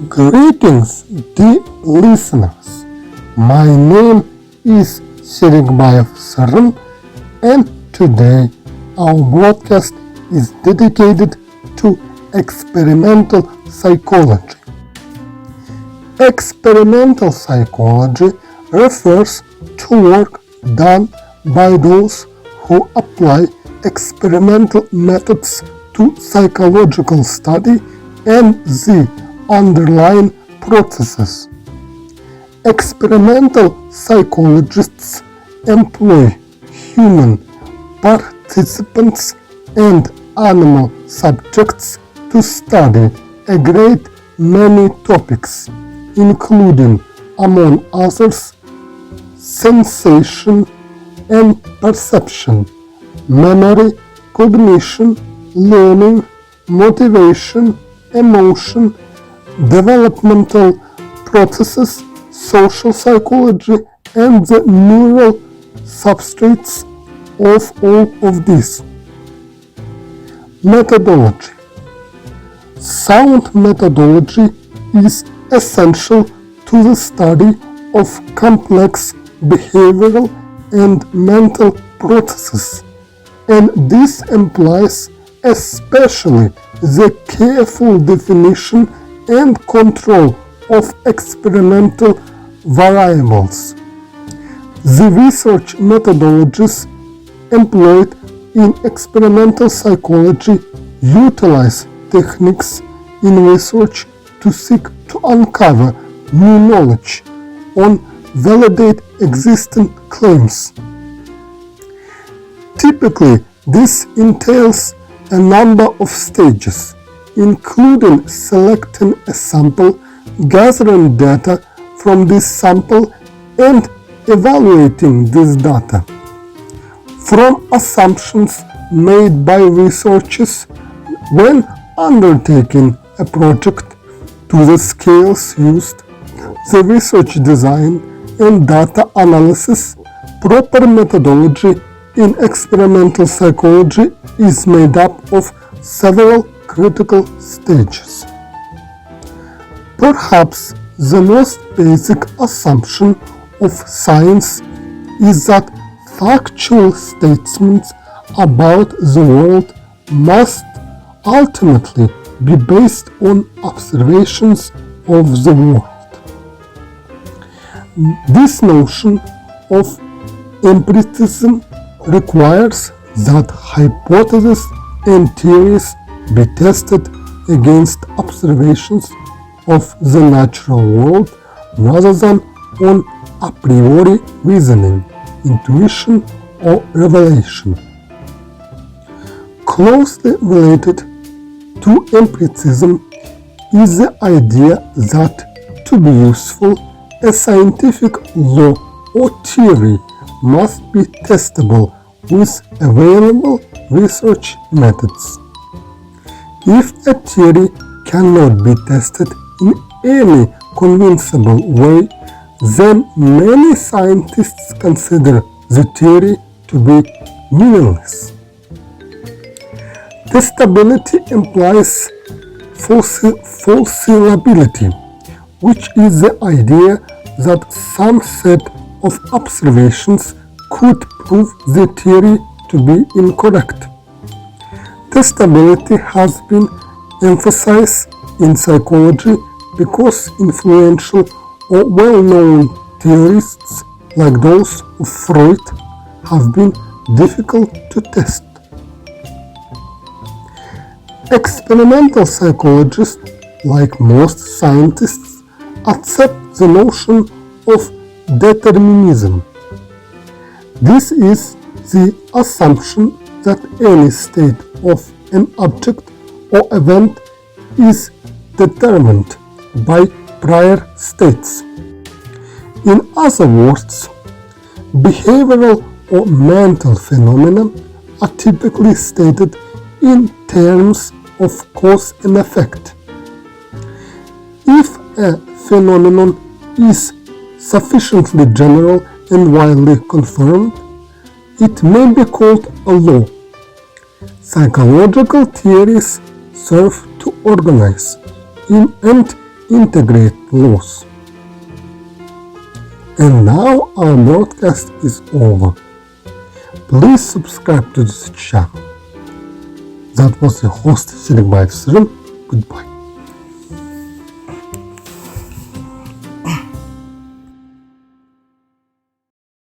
Greetings, dear listeners. My name is Serikbayev Syrym, and today our broadcast is dedicated to experimental psychology. Experimental psychology refers to work done by those who apply experimental methods to psychological study and the underlying processes. Experimental psychologists employ human participants and animal subjects to study a great many topics, including, among others, sensation and perception, memory, cognition, learning, motivation, emotion, developmental processes, social psychology, and the neural substrates of all of this. Methodology. Sound methodology is essential to the study of complex behavioral and mental processes, and this implies especially the careful definition and control of experimental variables. The research methodologies employed in experimental psychology utilize techniques in research to seek to uncover new knowledge or validate existing claims. Typically, this entails a number of stages, including selecting a sample, gathering data from this sample, and evaluating this data. From assumptions made by researchers when undertaking a project to the scales used, the research design and data analysis, proper methodology in experimental psychology is made up of several critical stages. Perhaps the most basic assumption of science is that factual statements about the world must ultimately be based on observations of the world. This notion of empiricism requires that hypotheses and theories be tested against observations of the natural world rather than on a priori reasoning, intuition, or revelation. Closely related to empiricism is the idea that to be useful, a scientific law or theory must be testable with available research methods. If a theory cannot be tested in any convincible way, then many scientists consider the theory to be meaningless. Testability implies falsifiability, which is the idea that some set of observations could prove the theory to be incorrect. Testability has been emphasized in psychology because influential or well-known theorists like those of Freud have been difficult to test. Experimental psychologists, like most scientists, accept the notion of determinism. This is the assumption that any state of an object or event is determined by prior states. In other words, behavioral or mental phenomena are typically stated in terms of cause and effect. If a phenomenon is sufficiently general and widely confirmed, it may be called a law. Psychological theories serve to organize and integrate laws. And now our broadcast is over. Please subscribe to this channel. That was your host Serikbayev Syrym. Goodbye.